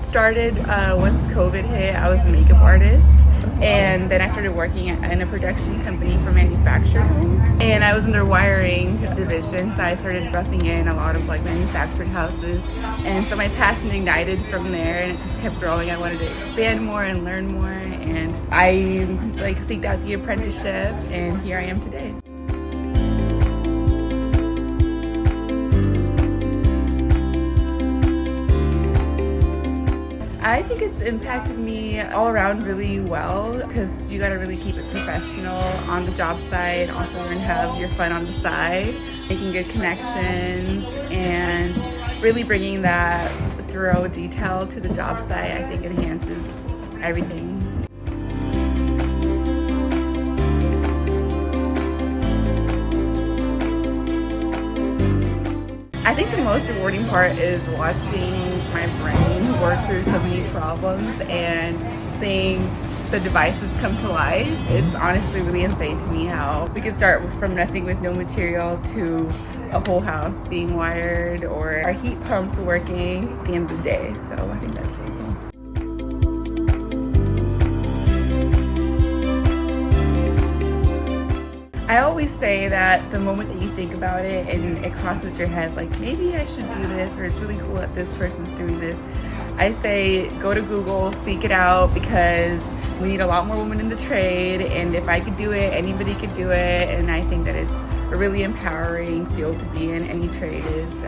started once COVID hit. I was a makeup artist, and then I started working in a production company for manufactured homes. And I was in their wiring division, so I started roughing in a lot of like manufactured houses. And so my passion ignited from there, and it just kept growing. I wanted to expand more and learn more, and I like seeked out the apprenticeship, and here I am today. I think it's impacted me all around really well because you got to really keep it professional on the job site, also learn to have your fun on the side, making good connections, and really bringing that thorough detail to the job site. I think enhances everything. I think the most rewarding part is watching my brain work through so many problems and seeing the devices come to life. It's honestly really insane to me how we can start from nothing with no material to a whole house being wired or our heat pumps working at the end of the day. So I think that's really cool. I always say that the moment that you think about it and it crosses your head, like maybe I should do this, or it's really cool that this person's doing this, I say go to Google, seek it out, because we need a lot more women in the trade, and if I could do it, anybody could do it. And I think that it's a really empowering field to be in. Any trade is.